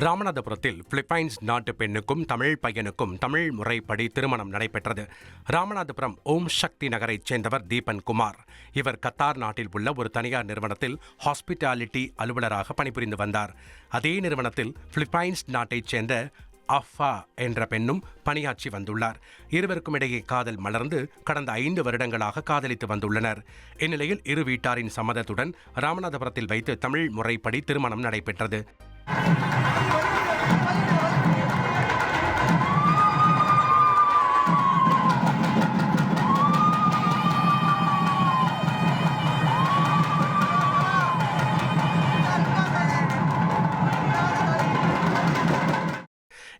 ராமநாதபுரத்தில் பிலிப்பைன்ஸ் நாட்டு பெண்ணுக்கும் தமிழ் பையனுக்கும் தமிழ் முறைப்படி திருமணம் நடைபெற்றது. ராமநாதபுரம் ஓம் சக்தி நகரைச் சேர்ந்தவர் தீபன் குமார். இவர் கத்தார் நாட்டில் உள்ள ஒரு தனியார் நிறுவனத்தில் ஹாஸ்பிட்டாலிட்டி அலுவலராக பணிபுரிந்து வந்தார். அதே நிறுவனத்தில் பிலிப்பைன்ஸ் நாட்டைச் சேர்ந்த அஃபா என்ற பெண்ணும் பணியாற்றி வந்துள்ளார். இருவருக்கும் இடையே காதல் மலர்ந்து கடந்த 5 வருடங்களாக காதலித்து வந்துள்ளனர். இந்நிலையில் இரு வீட்டாரின் சம்மதத்துடன் ராமநாதபுரத்தில் வைத்து தமிழ் முறைப்படி திருமணம் நடைபெற்றது.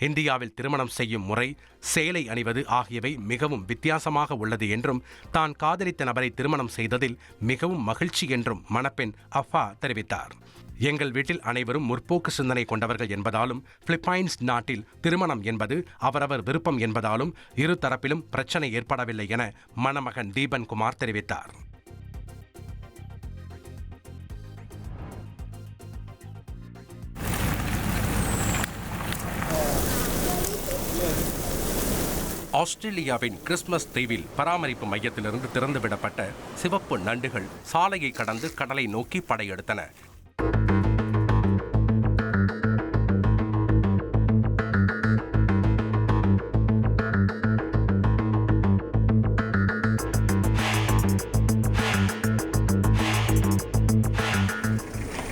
இந்தியாவில் திருமணம் செய்யும் முறை, சேலை அணிவது ஆகியவை மிகவும் வித்தியாசமாக உள்ளது என்றும், தான் காதலித்த நபரை திருமணம் செய்ததில் மிகவும் மகிழ்ச்சி என்றும் மணப்பெண் அஃபா தெரிவித்தார். எங்கள் வீட்டில் அனைவரும் முற்போக்கு சிந்தனை கொண்டவர்கள் என்பதாலும், பிலிப்பைன்ஸ் நாட்டில் திருமணம் என்பது அவரவர் விருப்பம் என்பதாலும் இரு தரப்பிலும் பிரச்சனை ஏற்படவில்லை என மணமகன் தீபன் குமார் தெரிவித்தார். ஆஸ்திரேலியாவின் கிறிஸ்மஸ் தீவில் பராமரிப்பு மையத்திலிருந்து திறந்துவிடப்பட்ட சிவப்பு நண்டுகள் சாலையை கடந்து கடலை நோக்கி படையெடுத்தன.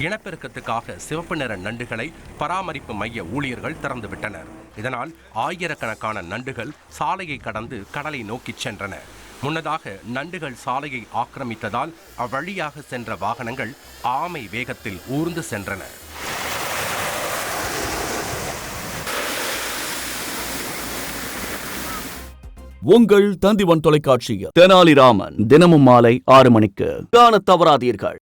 இனப்பெருக்கத்துக்காக சிவப்பு நிற நண்டுகளை பராமரிப்பு மைய ஊழியர்கள் திறந்துவிட்டனர். இதனால் ஆயிரக்கணக்கான நண்டுகள் சாலையை கடந்து கடலை நோக்கி சென்றன. முன்னதாக நண்டுகள் சாலையை ஆக்கிரமித்ததால் அவ்வழியாக சென்ற வாகனங்கள் ஆமை வேகத்தில் ஊர்ந்து சென்றன. உங்கள் தந்திவன் தொலைக்காட்சியில் தெனாலிராமன் தினமும் மாலை 6 மணிக்கு காணத் தவறாதீர்கள்.